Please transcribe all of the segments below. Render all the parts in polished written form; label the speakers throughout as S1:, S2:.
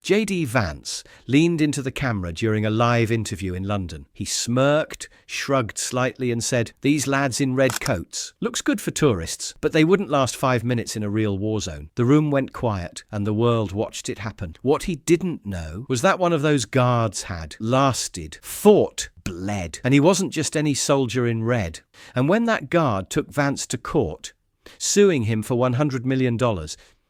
S1: JD Vance leaned into the camera during a live interview in London. He smirked, shrugged slightly and said, "These lads in red coats. Looks good for tourists, but they wouldn't last 5 minutes in a real war zone." The room went quiet and the world watched it happen. What he didn't know was that one of those guards had lasted, fought, bled. And he wasn't just any soldier in red. And when that guard took Vance to court, suing him for $100 million,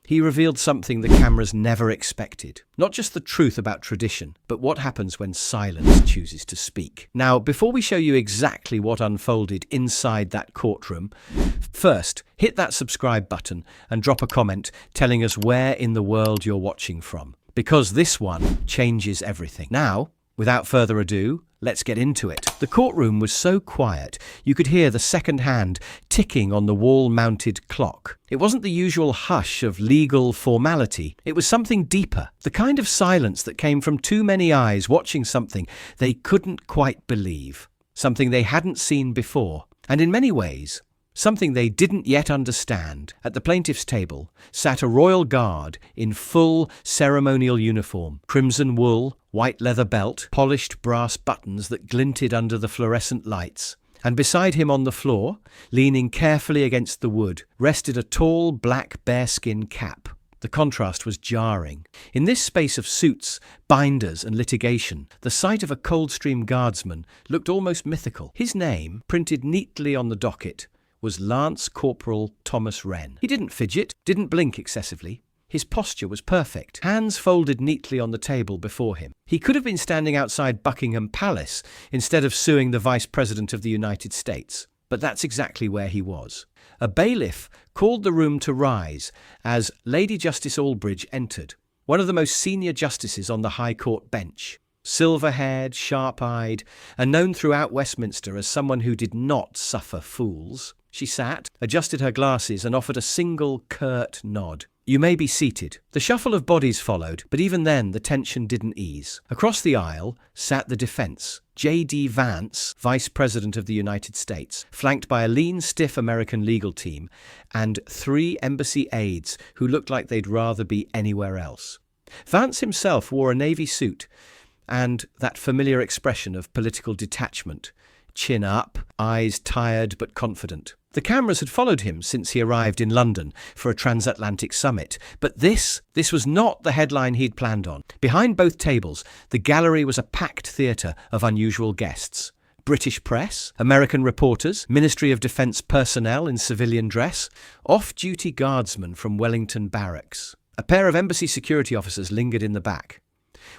S1: he revealed something the cameras never expected. Not just the truth about tradition, but what happens when silence chooses to speak. Now, before we show you exactly what unfolded inside that courtroom, first, hit that subscribe button and drop a comment telling us where in the world you're watching from, because this one changes everything. Now, without further ado, let's get into it. The courtroom was so quiet, you could hear the second hand ticking on the wall-mounted clock. It wasn't the usual hush of legal formality. It was something deeper, the kind of silence that came from too many eyes watching something they couldn't quite believe, something they hadn't seen before, and in many ways, something they didn't yet understand. At the plaintiff's table sat a royal guard in full ceremonial uniform, crimson wool, white leather belt, polished brass buttons that glinted under the fluorescent lights. And beside him on the floor, leaning carefully against the wood, rested a tall black bearskin cap. The contrast was jarring. In this space of suits, binders and litigation, the sight of a Coldstream Guardsman looked almost mythical. His name, printed neatly on the docket, was Lance Corporal Thomas Wren. He didn't fidget, didn't blink excessively. His posture was perfect, hands folded neatly on the table before him. He could have been standing outside Buckingham Palace instead of suing the Vice President of the United States. But that's exactly where he was. A bailiff called the room to rise as Lady Justice Albridge entered, one of the most senior justices on the High Court bench. Silver-haired, sharp-eyed, and known throughout Westminster as someone who did not suffer fools. She sat, adjusted her glasses, and offered a single curt nod. "You may be seated." The shuffle of bodies followed, but even then the tension didn't ease. Across the aisle sat the defense, JD Vance, Vice President of the United States, flanked by a lean, stiff American legal team and 3 embassy aides who looked like they'd rather be anywhere else. Vance himself wore a navy suit and that familiar expression of political detachment, chin up, eyes tired but confident. The cameras had followed him since he arrived in London for a transatlantic summit, but this was not the headline he'd planned on. Behind both tables, the gallery was a packed theatre of unusual guests. British press, American reporters, Ministry of Defence personnel in civilian dress, off-duty guardsmen from Wellington Barracks. A pair of embassy security officers lingered in the back.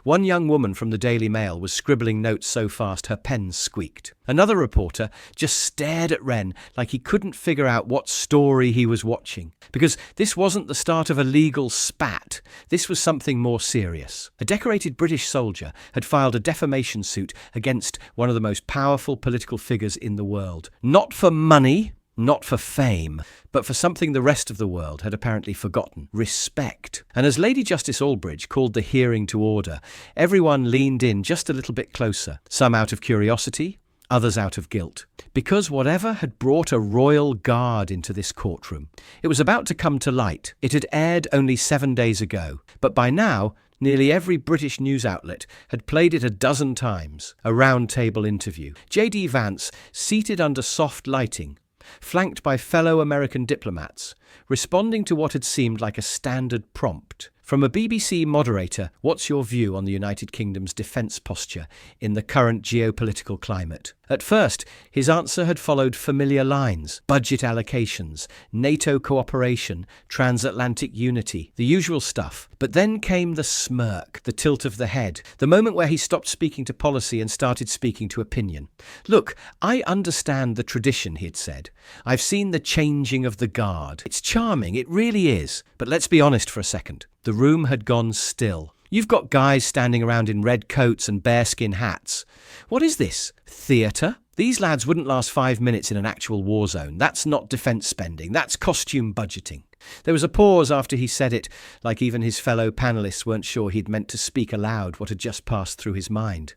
S1: One young woman from the Daily Mail was scribbling notes so fast her pen squeaked. Another reporter just stared at Wren like he couldn't figure out what story he was watching. Because this wasn't the start of a legal spat. This was something more serious. A decorated British soldier had filed a defamation suit against one of the most powerful political figures in the world. Not for money, not for fame, but for something the rest of the world had apparently forgotten: respect. And as Lady Justice Albridge called the hearing to order, everyone leaned in just a little bit closer, some out of curiosity, others out of guilt. Because whatever had brought a royal guard into this courtroom, it was about to come to light. It had aired only 7 days ago, but by now, nearly every British news outlet had played it a dozen times. A round-table interview. JD Vance, seated under soft lighting, flanked by fellow American diplomats, responding to what had seemed like a standard prompt. From a BBC moderator, what's your view on the United Kingdom's defence posture in the current geopolitical climate? At first, his answer had followed familiar lines: budget allocations, NATO cooperation, transatlantic unity, the usual stuff. But then came the smirk, the tilt of the head, the moment where he stopped speaking to policy and started speaking to opinion. "Look, I understand the tradition," he had said. "I've seen the changing of the guard. It's charming, it really is. But let's be honest for a second." The room had gone still. You've got guys standing around in red coats and bearskin hats. What is this? Theatre? These lads wouldn't last 5 minutes in an actual war zone. That's not defence spending. That's costume budgeting. There was a pause after he said it, like even his fellow panellists weren't sure he'd meant to speak aloud what had just passed through his mind.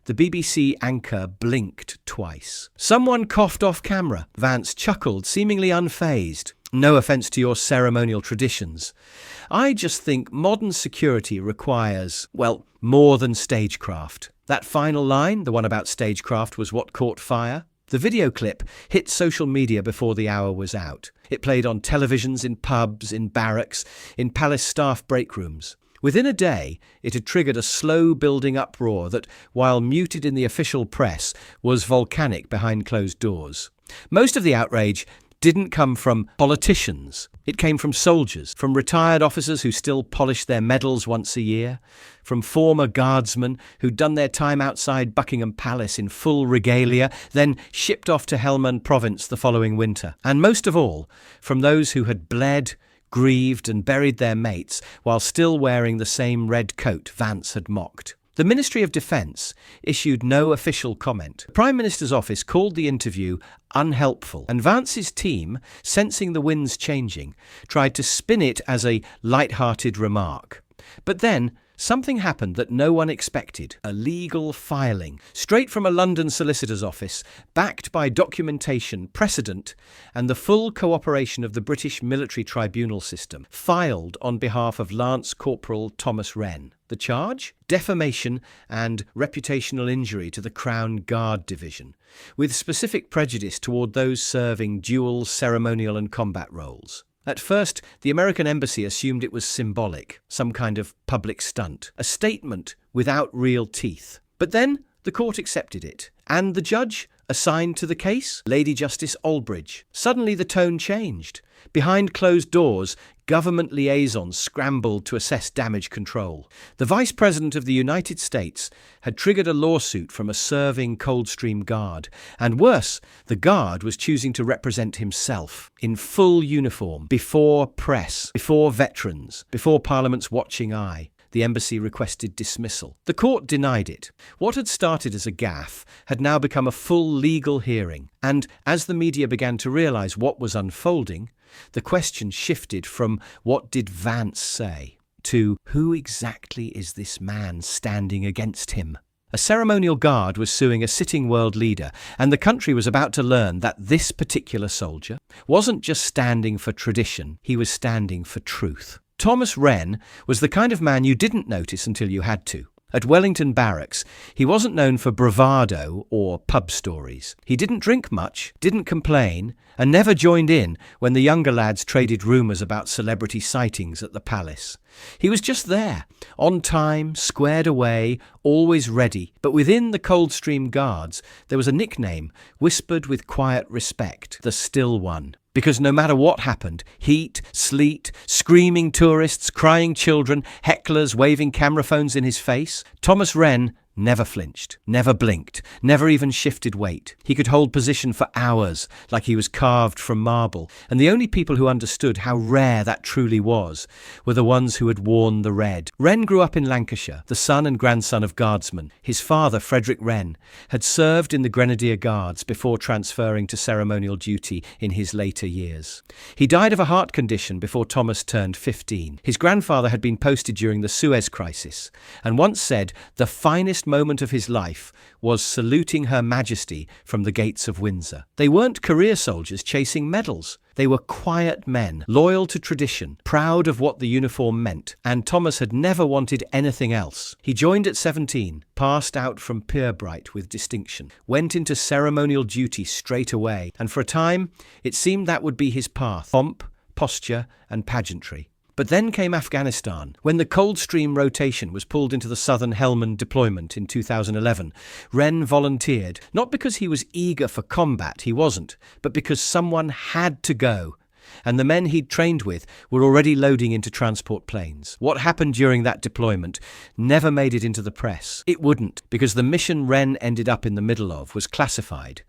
S1: The BBC anchor blinked twice. Someone coughed off camera. Vance chuckled, seemingly unfazed. No offence to your ceremonial traditions. I just think modern security requires, well, more than stagecraft. That final line, the one about stagecraft, was what caught fire. The video clip hit social media before the hour was out. It played on televisions, in pubs, in barracks, in palace staff break rooms. Within a day, it had triggered a slow-building uproar that, while muted in the official press, was volcanic behind closed doors. Most of the outrage didn't come from politicians. It came from soldiers, from retired officers who still polished their medals once a year, from former guardsmen who'd done their time outside Buckingham Palace in full regalia, then shipped off to Helmand province the following winter. And most of all, from those who had bled, grieved and buried their mates while still wearing the same red coat Vance had mocked. The Ministry of Defence issued no official comment. The Prime Minister's office called the interview unhelpful, and Vance's team, sensing the winds changing, tried to spin it as a light-hearted remark. But then something happened that no one expected. A legal filing, straight from a London solicitor's office, backed by documentation, precedent, and the full cooperation of the British military tribunal system, filed on behalf of Lance Corporal Thomas Wren. The charge? Defamation and reputational injury to the Crown Guard Division, with specific prejudice toward those serving dual ceremonial and combat roles. At first, the American embassy assumed it was symbolic, some kind of public stunt, a statement without real teeth. But then the court accepted it, and the judge assigned to the case, Lady Justice Aldbridge. Suddenly the tone changed. Behind closed doors, government liaisons scrambled to assess damage control. The Vice President of the United States had triggered a lawsuit from a serving Coldstream Guard, and worse, the Guard was choosing to represent himself in full uniform, before press, before veterans, before Parliament's watching eye. The embassy requested dismissal. The court denied it. What had started as a gaffe had now become a full legal hearing, and as the media began to realise what was unfolding, the question shifted from what did Vance say to who exactly is this man standing against him? A ceremonial guard was suing a sitting world leader, and the country was about to learn that this particular soldier wasn't just standing for tradition, he was standing for truth. Thomas Wren was the kind of man you didn't notice until you had to. At Wellington Barracks, he wasn't known for bravado or pub stories. He didn't drink much, didn't complain, and never joined in when the younger lads traded rumours about celebrity sightings at the palace. He was just there, on time, squared away, always ready. But within the Coldstream Guards, there was a nickname whispered with quiet respect, the Still One. Because no matter what happened, heat, sleet, screaming tourists, crying children, hecklers waving camera phones in his face, Thomas Wren never flinched, never blinked, never even shifted weight. He could hold position for hours, like he was carved from marble, and the only people who understood how rare that truly was were the ones who had worn the red. Wren grew up in Lancashire, the son and grandson of guardsmen. His father, Frederick Wren, had served in the Grenadier Guards before transferring to ceremonial duty in his later years. He died of a heart condition before Thomas turned 15. His grandfather had been posted during the Suez Crisis, and once said the finest moment of his life was saluting Her Majesty from the gates of Windsor. They weren't career soldiers chasing medals. They were quiet men, loyal to tradition, proud of what the uniform meant, and Thomas had never wanted anything else. He joined at 17, passed out from Pirbright with distinction, went into ceremonial duty straight away, and for a time it seemed that would be his path: pomp, posture, and pageantry. But then came Afghanistan. When the Coldstream rotation was pulled into the southern Helmand deployment in 2011, Wren volunteered, not because he was eager for combat, he wasn't, but because someone had to go. And the men he'd trained with were already loading into transport planes. What happened during that deployment never made it into the press. It wouldn't, because the mission Wren ended up in the middle of was classified,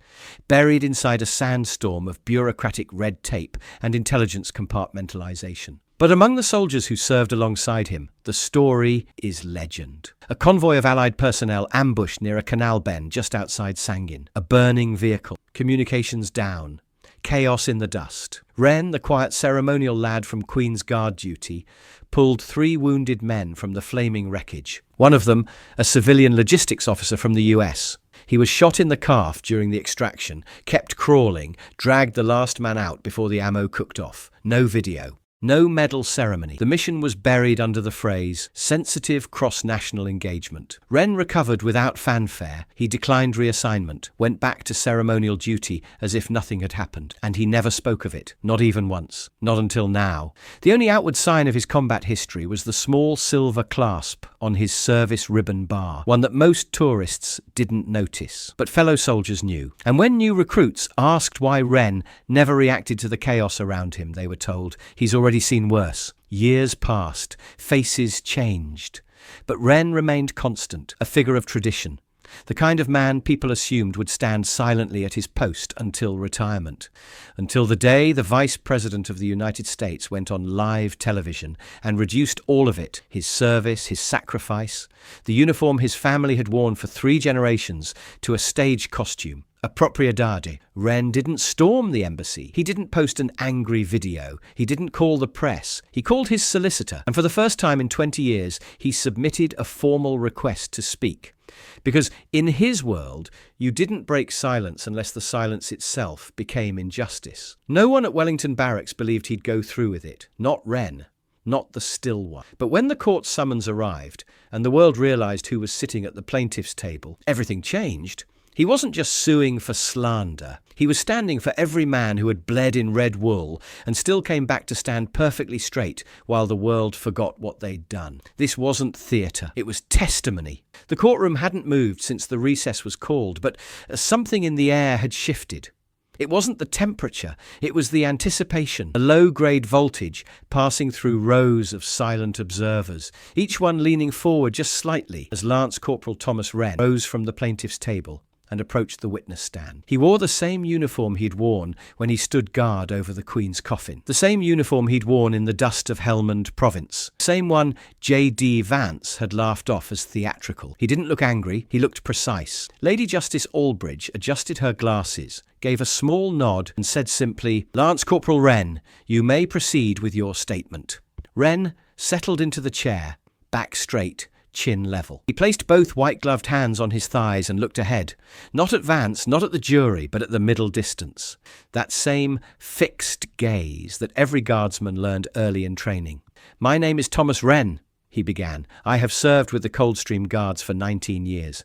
S1: buried inside a sandstorm of bureaucratic red tape and intelligence compartmentalization. But among the soldiers who served alongside him, the story is legend. A convoy of Allied personnel ambushed near a canal bend just outside Sangin. A burning vehicle. Communications down. Chaos in the dust. Wren, the quiet ceremonial lad from Queen's Guard duty, pulled 3 wounded men from the flaming wreckage. One of them, a civilian logistics officer from the US. He was shot in the calf during the extraction, kept crawling, dragged the last man out before the ammo cooked off. No video. No medal ceremony. The mission was buried under the phrase, sensitive cross-national engagement. Wren recovered without fanfare. He declined reassignment, went back to ceremonial duty as if nothing had happened, and he never spoke of it, not even once. Not until now. The only outward sign of his combat history was the small silver clasp on his service ribbon bar, one that most tourists didn't notice. But fellow soldiers knew. And when new recruits asked why Wren never reacted to the chaos around him, they were told, he's already seen worse. Years passed, faces changed, but Wren remained constant, a figure of tradition, the kind of man people assumed would stand silently at his post until retirement, until the day the Vice President of the United States went on live television and reduced all of it, his service, his sacrifice, the uniform his family had worn for 3 generations, to a stage costume. A propriedade. Wren didn't storm the embassy. He didn't post an angry video. He didn't call the press. He called his solicitor, and for the first time in 20 years, he submitted a formal request to speak. Because in his world, you didn't break silence unless the silence itself became injustice. No one at Wellington Barracks believed he'd go through with it. Not Wren. Not the still one. But when the court summons arrived, and the world realized who was sitting at the plaintiff's table, everything changed. He wasn't just suing for slander. He was standing for every man who had bled in red wool and still came back to stand perfectly straight while the world forgot what they'd done. This wasn't theatre. It was testimony. The courtroom hadn't moved since the recess was called, but something in the air had shifted. It wasn't the temperature, it was the anticipation, a low-grade voltage passing through rows of silent observers, each one leaning forward just slightly as Lance Corporal Thomas Wren rose from the plaintiff's table and approached the witness stand. He wore the same uniform he'd worn when he stood guard over the Queen's coffin. The same uniform he'd worn in the dust of Helmand province. The same one JD Vance had laughed off as theatrical. He didn't look angry, he looked precise. Lady Justice Albridge adjusted her glasses, gave a small nod and said simply, "Lance Corporal Wren, you may proceed with your statement." Wren settled into the chair, back straight, chin level. He placed both white-gloved hands on his thighs and looked ahead, not at Vance, not at the jury, but at the middle distance. That same fixed gaze that every guardsman learned early in training. "My name is Thomas Wren," he began. "I have served with the Coldstream Guards for 19 years.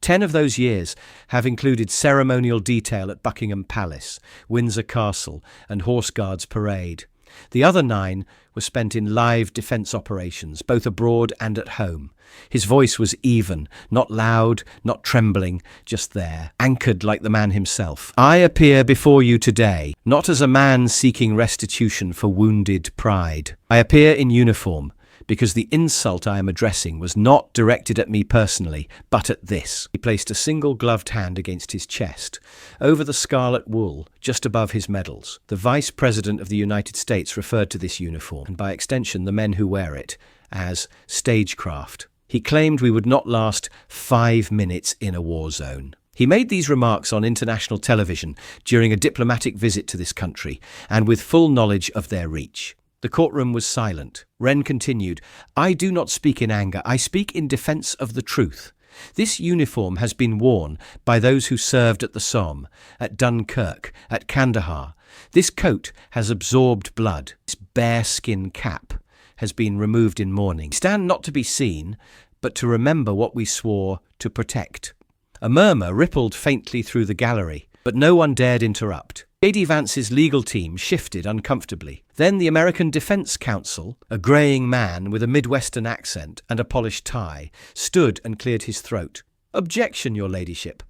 S1: 10 of those years have included ceremonial detail at Buckingham Palace, Windsor Castle, and Horse Guards Parade. The other 9 were spent in live defence operations, both abroad and at home. His voice was even, not loud, not trembling, just there, anchored like the man himself. "I appear before you today, not as a man seeking restitution for wounded pride. I appear in uniform, because the insult I am addressing was not directed at me personally, but at this." He placed a single gloved hand against his chest, over the scarlet wool, just above his medals. The Vice President of the United States referred to this uniform, and by extension the men who wear it, as stagecraft. He claimed we would not last 5 minutes in a war zone. He made these remarks on international television during a diplomatic visit to this country, and with full knowledge of their reach. The courtroom was silent. Wren continued, "I do not speak in anger. I speak in defence of the truth. This uniform has been worn by those who served at the Somme, at Dunkirk, at Kandahar. This coat has absorbed blood. This bearskin cap has been removed in mourning. We stand not to be seen, but to remember what we swore to protect." A murmur rippled faintly through the gallery, but no one dared interrupt. JD Vance's legal team shifted uncomfortably. Then the American Defense Counsel, a greying man with a Midwestern accent and a polished tie, stood and cleared his throat. "Objection, Your Ladyship.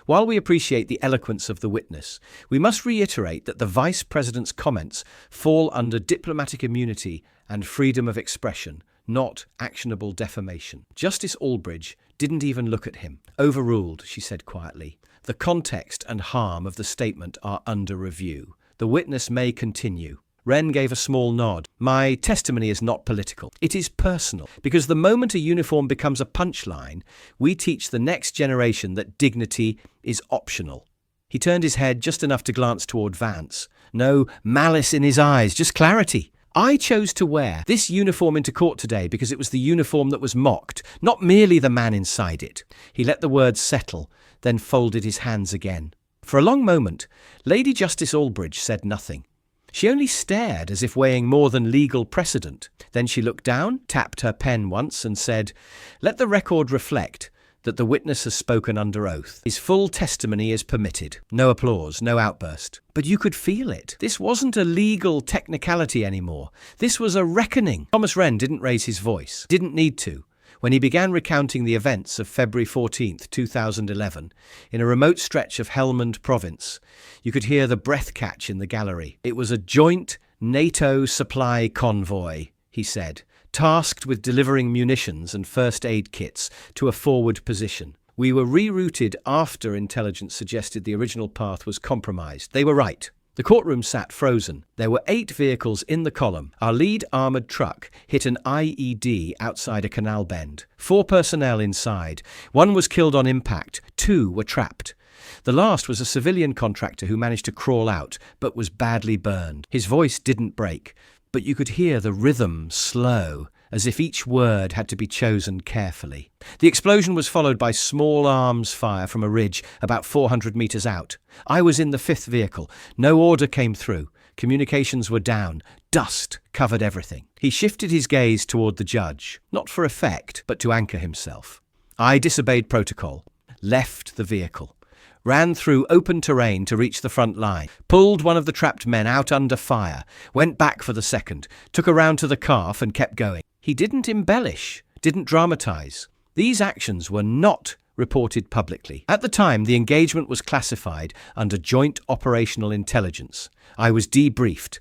S1: While we appreciate the eloquence of the witness, we must reiterate that the Vice President's comments fall under diplomatic immunity and freedom of expression, not actionable defamation." Justice Albridge didn't even look at him. "Overruled," she said quietly. "The context and harm of the statement are under review. The witness may continue." Wren gave a small nod. "My testimony is not political. It is personal, because the moment a uniform becomes a punchline, we teach the next generation that dignity is optional." He turned his head just enough to glance toward Vance. No malice in his eyes, just clarity. "I chose to wear this uniform into court today because it was the uniform that was mocked, not merely the man inside it." He let the words settle, then folded his hands again. For a long moment, Lady Justice Albridge said nothing. She only stared as if weighing more than legal precedent. Then she looked down, tapped her pen once and said, "Let the record reflect that the witness has spoken under oath. His full testimony is permitted." No applause, no outburst. But you could feel it. This wasn't a legal technicality anymore. This was a reckoning. Thomas Wren didn't raise his voice. Didn't need to. When he began recounting the events of February 14th, 2011, in a remote stretch of Helmand province, you could hear the breath catch in the gallery. "It was a joint NATO supply convoy," he said, "tasked with delivering munitions and first aid kits to a forward position. We were rerouted after intelligence suggested the original path was compromised. They were right." The courtroom sat frozen. There were 8 vehicles in the column. Our lead armoured truck hit an IED outside a canal bend. 4 personnel inside. 1 was killed on impact. 2 were trapped. The last was a civilian contractor who managed to crawl out, but was badly burned. His voice didn't break, but you could hear the rhythm slow, as if each word had to be chosen carefully. The explosion was followed by small arms fire from a ridge about 400 metres out. I was in the 5th vehicle. No order came through. Communications were down. Dust covered everything. He shifted his gaze toward the judge, not for effect, but to anchor himself. I disobeyed protocol, left the vehicle, ran through open terrain to reach the front line, pulled one of the trapped men out under fire, went back for the second, took a round to the calf and kept going. He didn't embellish, didn't dramatise. These actions were not reported publicly. At the time, the engagement was classified under Joint Operational Intelligence. I was debriefed,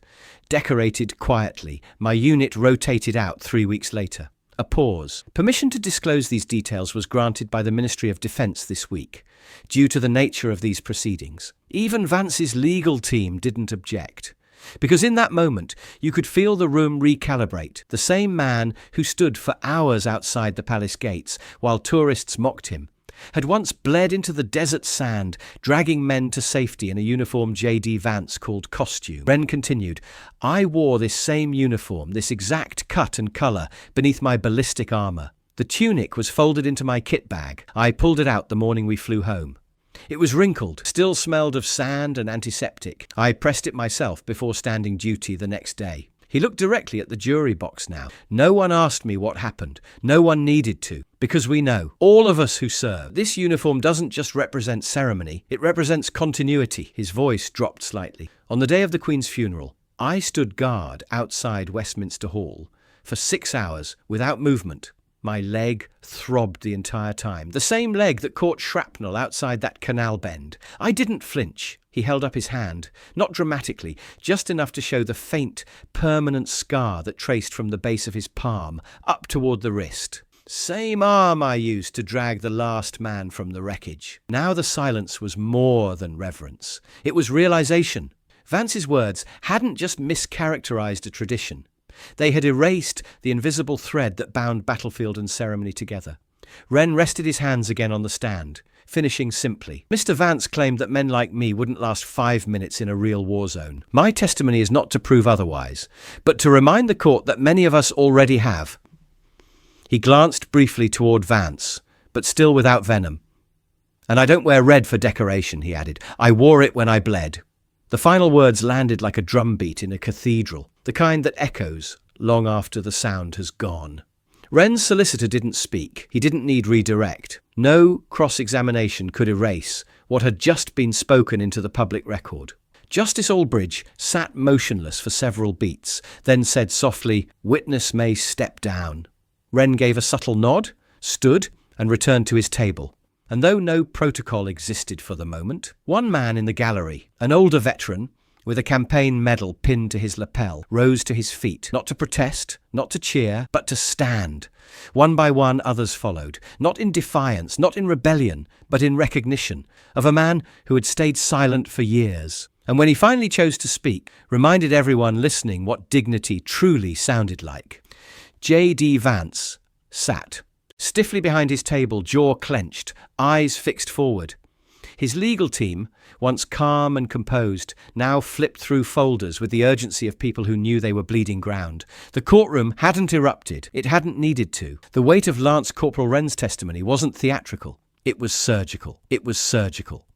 S1: decorated quietly. My unit rotated out 3 weeks later. A pause. Permission to disclose these details was granted by the Ministry of Defence this week, due to the nature of these proceedings. Even Vance's legal team didn't object. Because in that moment, you could feel the room recalibrate. The same man who stood for hours outside the palace gates while tourists mocked him had once bled into the desert sand, dragging men to safety in a uniform JD Vance called Courtroom. Wren continued, "I wore this same uniform, this exact cut and colour, beneath my ballistic armour. The tunic was folded into my kit bag. I pulled it out the morning we flew home. It was wrinkled, still smelled of sand and antiseptic. I pressed it myself before standing duty the next day." He looked directly at the jury box now. "No one asked me what happened. No one needed to. Because we know, all of us who serve, this uniform doesn't just represent ceremony, it represents continuity." His voice dropped slightly. "On the day of the Queen's funeral, I stood guard outside Westminster Hall for 6 hours without movement. My leg throbbed the entire time. The same leg that caught shrapnel outside that canal bend. I didn't flinch." He held up his hand, not dramatically, just enough to show the faint, permanent scar that traced from the base of his palm up toward the wrist. "Same arm I used to drag the last man from the wreckage." Now the silence was more than reverence. It was realization. Vance's words hadn't just mischaracterized a tradition. They had erased the invisible thread that bound battlefield and ceremony together. Wren rested his hands again on the stand, finishing simply. "Mr. Vance claimed that men like me wouldn't last 5 minutes in a real war zone. My testimony is not to prove otherwise, but to remind the court that many of us already have." He glanced briefly toward Vance, but still without venom. "And I don't wear red for decoration," he added. "I wore it when I bled." The final words landed like a drumbeat in a cathedral, the kind that echoes long after the sound has gone. Wren's solicitor didn't speak. He didn't need redirect. No cross-examination could erase what had just been spoken into the public record. Justice Albridge sat motionless for several beats, then said softly, "Witness may step down." Wren gave a subtle nod, stood, and returned to his table. And though no protocol existed for the moment, one man in the gallery, an older veteran, with a campaign medal pinned to his lapel, rose to his feet, not to protest, not to cheer, but to stand. One by one, others followed, not in defiance, not in rebellion, but in recognition of a man who had stayed silent for years. And when he finally chose to speak, reminded everyone listening what dignity truly sounded like. JD Vance sat, stiffly behind his table, jaw clenched, eyes fixed forward. His legal team, once calm and composed, now flipped through folders with the urgency of people who knew they were bleeding ground. The courtroom hadn't erupted. It hadn't needed to. The weight of Lance Corporal Wren's testimony wasn't theatrical. It was surgical. It was surgical.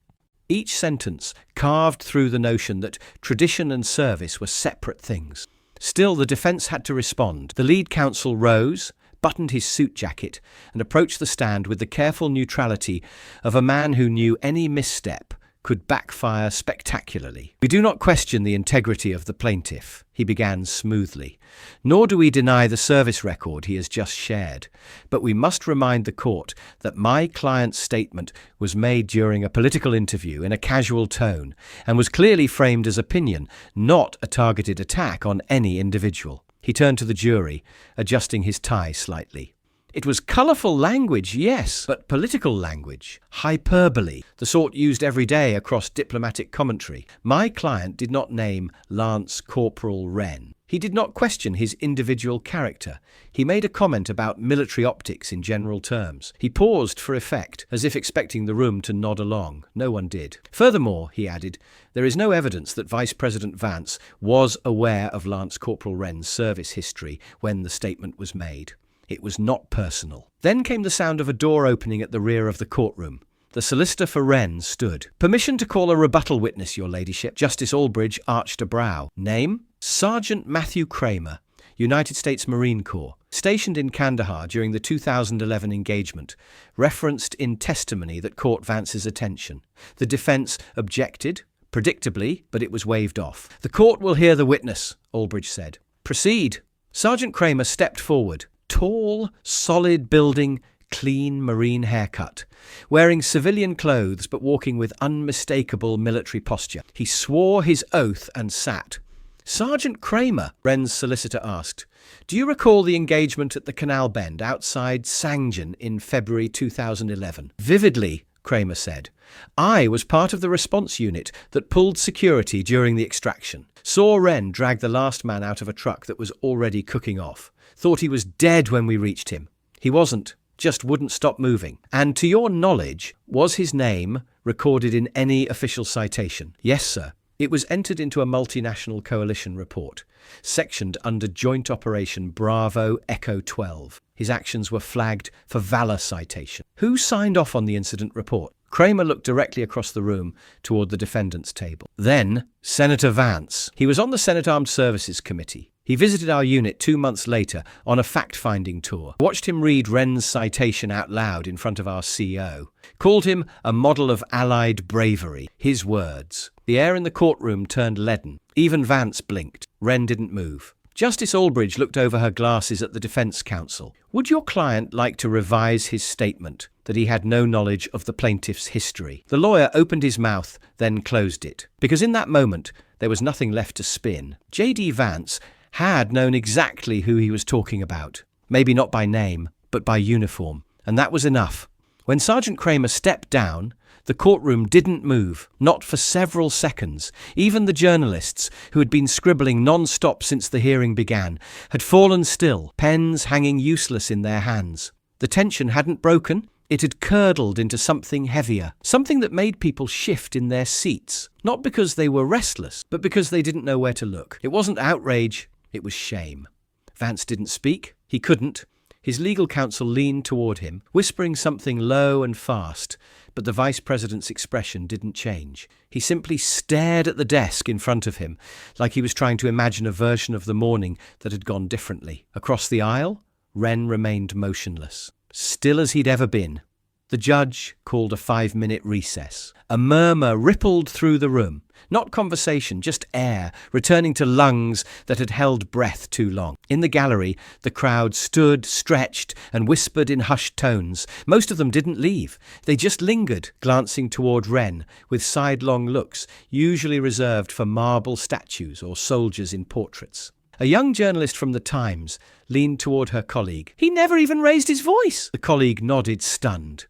S1: Each sentence carved through the notion that tradition and service were separate things. Still, the defense had to respond. The lead counsel rose, buttoned his suit jacket, and approached the stand with the careful neutrality of a man who knew any misstep could backfire spectacularly. "We do not question the integrity of the plaintiff," he began smoothly, "nor do we deny the service record he has just shared. But we must remind the court that my client's statement was made during a political interview in a casual tone and was clearly framed as opinion, not a targeted attack on any individual." He turned to the jury, adjusting his tie slightly. "It was colourful language, yes, but political language. Hyperbole, the sort used every day across diplomatic commentary. My client did not name Lance Corporal Wren. He did not question his individual character. He made a comment about military optics in general terms. He paused for effect, as if expecting the room to nod along. No one did. Furthermore, he added, there is no evidence that Vice President Vance was aware of Lance Corporal Wren's service history when the statement was made. It was not personal." Then came the sound of a door opening at the rear of the courtroom. The solicitor for Wren stood. "Permission to call a rebuttal witness, Your Ladyship." Justice Albridge arched a brow. "Name?" "Sergeant Matthew Kramer, United States Marine Corps, stationed in Kandahar during the 2011 engagement, referenced in testimony that caught Vance's attention. The defense objected, predictably, but it was waved off. "The court will hear the witness," Albridge said. "Proceed." Sergeant Kramer stepped forward. Tall, solid building, clean marine haircut, wearing civilian clothes but walking with unmistakable military posture. He swore his oath and sat. "Sergeant Kramer," Wren's solicitor asked, "do you recall the engagement at the Canal Bend outside Sangin in February 2011? "Vividly," Kramer said. "I was part of the response unit that pulled security during the extraction. Saw Wren drag the last man out of a truck that was already cooking off. Thought he was dead when we reached him. He wasn't, just wouldn't stop moving. And to your knowledge, was his name recorded in any official citation?" "Yes, sir. It was entered into a multinational coalition report, sectioned under Joint Operation Bravo Echo 12. His actions were flagged for valor citation." "Who signed off on the incident report?" Kramer looked directly across the room toward the defendant's table. "Then, Senator Vance. He was on the Senate Armed Services Committee. He visited our unit 2 months later on a fact-finding tour. Watched him read Wren's citation out loud in front of our CO. Called him a model of Allied bravery. His words." The air in the courtroom turned leaden. Even Vance blinked. Wren didn't move. Justice Albridge looked over her glasses at the defense counsel. "Would your client like to revise his statement that he had no knowledge of the plaintiff's history?" The lawyer opened his mouth, then closed it, because in that moment there was nothing left to spin. JD Vance had known exactly who he was talking about. Maybe not by name, but by uniform. And that was enough. When Sergeant Kramer stepped down, the courtroom didn't move, not for several seconds. Even the journalists, who had been scribbling non-stop since the hearing began, had fallen still, pens hanging useless in their hands. The tension hadn't broken. It had curdled into something heavier, something that made people shift in their seats, not because they were restless, but because they didn't know where to look. It wasn't outrage. It was shame. Vance didn't speak. He couldn't. His legal counsel leaned toward him, whispering something low and fast, but the vice president's expression didn't change. He simply stared at the desk in front of him, like he was trying to imagine a version of the morning that had gone differently. Across the aisle, Wren remained motionless, still as he'd ever been. The judge called a 5-minute recess. A murmur rippled through the room. Not conversation, just air, returning to lungs that had held breath too long. In the gallery, the crowd stood, stretched, and whispered in hushed tones. Most of them didn't leave. They just lingered, glancing toward Wren, with sidelong looks, usually reserved for marble statues or soldiers in portraits. A young journalist from the Times leaned toward her colleague. "He never even raised his voice." The colleague nodded, stunned.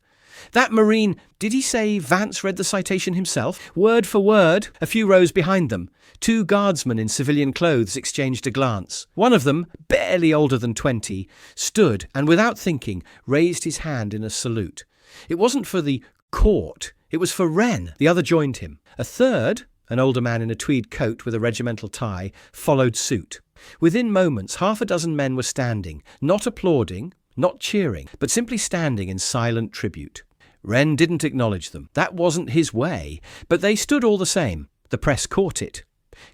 S1: "That Marine, did he say Vance read the citation himself?" "Word for word." A few rows behind them, 2 guardsmen in civilian clothes exchanged a glance. One of them, barely older than 20, stood and without thinking raised his hand in a salute. It wasn't for the court, it was for Wren. The other joined him. A third, an older man in a tweed coat with a regimental tie, followed suit. Within moments, 6 men were standing, not applauding, not cheering, but simply standing in silent tribute. Wren didn't acknowledge them. That wasn't his way, but they stood all the same. The press caught it.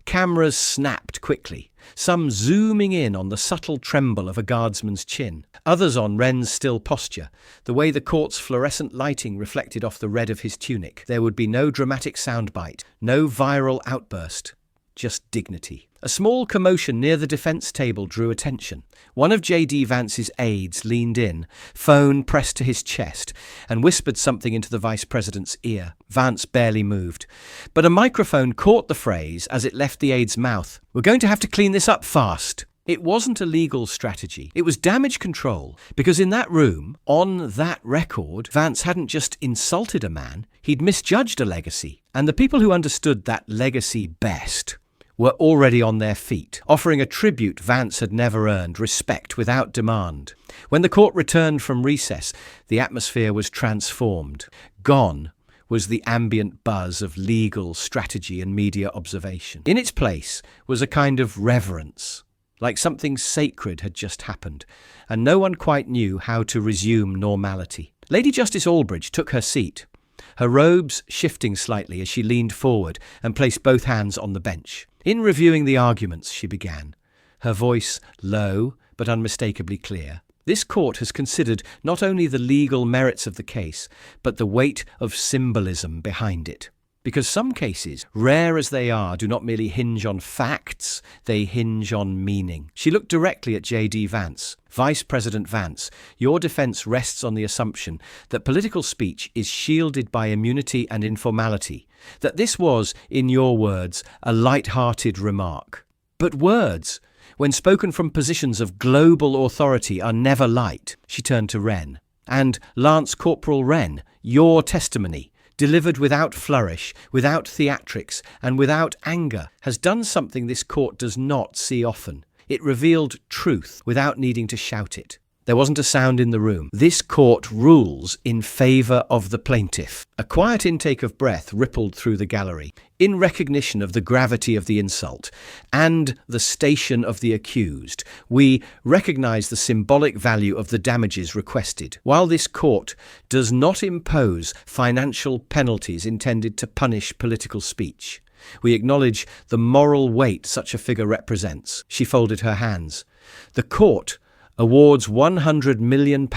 S1: Cameras snapped quickly, some zooming in on the subtle tremble of a guardsman's chin, others on Wren's still posture, the way the court's fluorescent lighting reflected off the red of his tunic. There would be no dramatic soundbite, no viral outburst, just dignity. A small commotion near the defense table drew attention. One of JD Vance's aides leaned in, phone pressed to his chest, and whispered something into the vice president's ear. Vance barely moved, but a microphone caught the phrase as it left the aide's mouth. "We're going to have to clean this up fast." It wasn't a legal strategy. It was damage control, because in that room, on that record, Vance hadn't just insulted a man, he'd misjudged a legacy. And the people who understood that legacy best were already on their feet, offering a tribute Vance had never earned, respect without demand. When the court returned from recess, the atmosphere was transformed. Gone was the ambient buzz of legal strategy and media observation. In its place was a kind of reverence, like something sacred had just happened, and no one quite knew how to resume normality. Lady Justice Albridge took her seat, her robes shifting slightly as she leaned forward and placed both hands on the bench. In reviewing the arguments, she began, her voice low but unmistakably clear. This court has considered not only the legal merits of the case, but the weight of symbolism behind it. Because some cases, rare as they are, do not merely hinge on facts, they hinge on meaning. She looked directly at JD Vance. Vice President Vance, your defense rests on the assumption that political speech is shielded by immunity and informality, that this was, in your words, a light-hearted remark. But words, when spoken from positions of global authority, are never light. She turned to Wren. And Lance Corporal Wren, your testimony, delivered without flourish, without theatrics, and without anger, has done something this court does not see often. It revealed truth without needing to shout it. There wasn't a sound in the room. This court rules in favour of the plaintiff. A quiet intake of breath rippled through the gallery, in recognition of the gravity of the insult and the station of the accused. We recognise the symbolic value of the damages requested. While this court does not impose financial penalties intended to punish political speech, we acknowledge the moral weight such a figure represents. She folded her hands. The court awards £100 million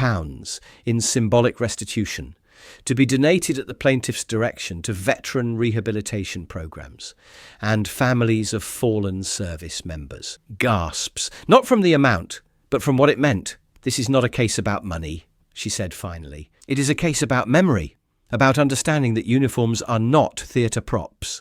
S1: in symbolic restitution, to be donated at the plaintiff's direction to veteran rehabilitation programs and families of fallen service members. Gasps, not from the amount, but from what it meant. This is not a case about money, she said finally. It is a case about memory, about understanding that uniforms are not theatre props.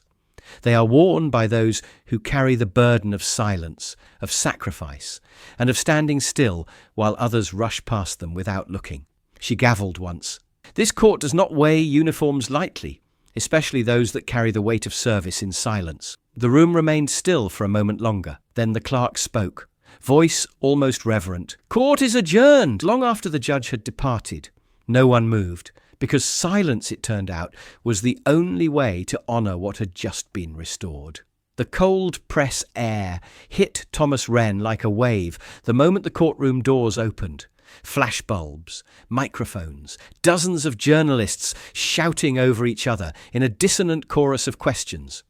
S1: They are worn by those who carry the burden of silence, of sacrifice, and of standing still while others rush past them without looking. She gavelled once. This court does not weigh uniforms lightly, especially those that carry the weight of service in silence. The room remained still for a moment longer. Then the clerk spoke, voice almost reverent. "Court is adjourned!" Long after the judge had departed, no one moved, because silence, it turned out, was the only way to honour what had just been restored. The cold press air hit Thomas Wren like a wave the moment the courtroom doors opened. Flashbulbs, microphones, dozens of journalists shouting over each other in a dissonant chorus of questions.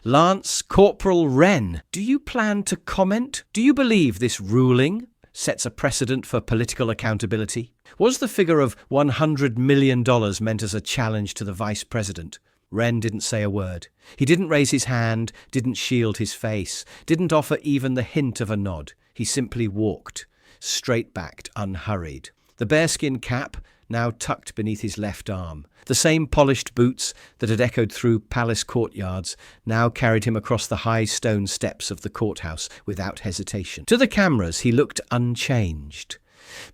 S1: "Lance Corporal Wren, do you plan to comment? Do you believe this ruling sets a precedent for political accountability? Was the figure of $100 million meant as a challenge to the vice president?" Wren didn't say a word. He didn't raise his hand, didn't shield his face, didn't offer even the hint of a nod. He simply walked, straight-backed, unhurried. The bearskin cap now tucked beneath his left arm. The same polished boots that had echoed through palace courtyards now carried him across the high stone steps of the courthouse without hesitation. To the cameras he looked unchanged.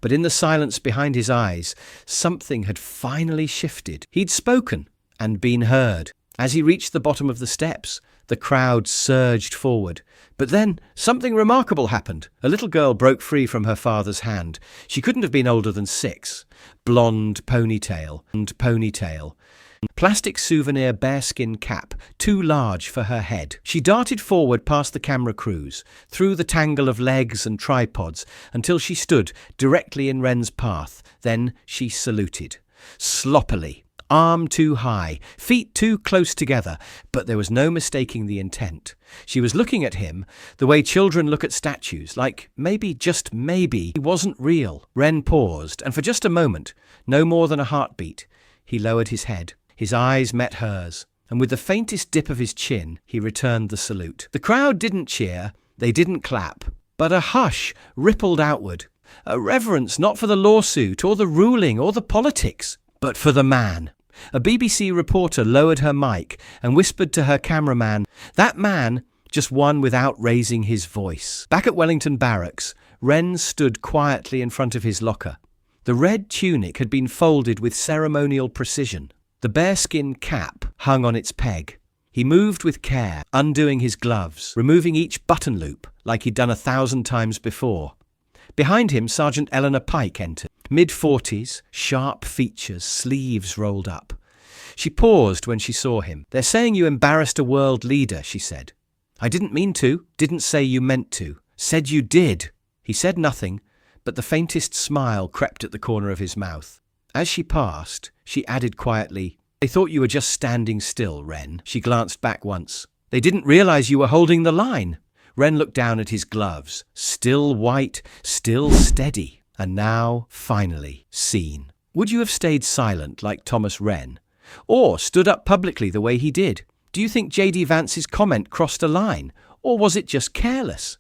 S1: But in the silence behind his eyes, something had finally shifted. He'd spoken and been heard. As he reached the bottom of the steps, the crowd surged forward. But then something remarkable happened. A little girl broke free from her father's hand. She couldn't have been older than 6. Blonde ponytail, plastic souvenir bearskin cap, too large for her head. She darted forward past the camera crews, through the tangle of legs and tripods, until she stood directly in Wren's path. Then she saluted, sloppily, arm too high, feet too close together, but there was no mistaking the intent. She was looking at him the way children look at statues, like maybe, just maybe, he wasn't real. Wren paused, and for just a moment, no more than a heartbeat, he lowered his head. His eyes met hers, and with the faintest dip of his chin, he returned the salute. The crowd didn't cheer, they didn't clap, but a hush rippled outward. A reverence not for the lawsuit or the ruling or the politics, but for the man. A BBC reporter lowered her mic and whispered to her cameraman, "That man just won without raising his voice." Back at Wellington Barracks, Wren stood quietly in front of his locker. The red tunic had been folded with ceremonial precision. The bearskin cap hung on its peg. He moved with care, undoing his gloves, removing each button loop like he'd done 1,000 times before. Behind him, Sergeant Eleanor Pike entered. Mid-40s, sharp features, sleeves rolled up. She paused when she saw him. "They're saying you embarrassed a world leader," she said. "I didn't mean to, didn't say you meant to. Said you did." He said nothing, but the faintest smile crept at the corner of his mouth. As she passed, she added quietly, "They thought you were just standing still, Wren." She glanced back once. "They didn't realize you were holding the line." Wren looked down at his gloves, still white, still steady, and now, finally, seen. Would you have stayed silent like Thomas Wren, or stood up publicly the way he did? Do you think JD Vance's comment crossed a line, or was it just careless?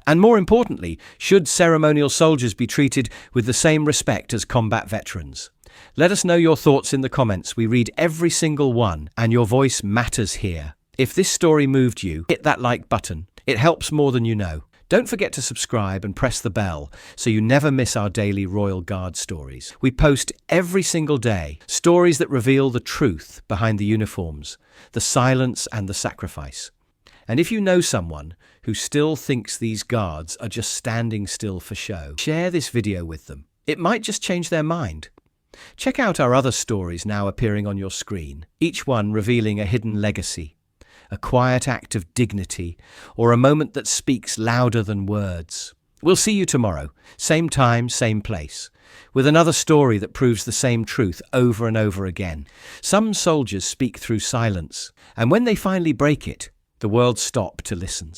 S1: And more importantly, should ceremonial soldiers be treated with the same respect as combat veterans? Let us know your thoughts in the comments. We read every single one, and your voice matters here. If this story moved you, hit that like button. It helps more than you know. Don't forget to subscribe and press the bell so you never miss our daily Royal Guard stories. We post every single day stories that reveal the truth behind the uniforms, the silence and the sacrifice. And if you know someone who still thinks these guards are just standing still for show, share this video with them. It might just change their mind. Check out our other stories now appearing on your screen, each one revealing a hidden legacy, a quiet act of dignity, or a moment that speaks louder than words. We'll see you tomorrow, same time, same place, with another story that proves the same truth over and over again. Some soldiers speak through silence, and when they finally break it, the world stops to listen.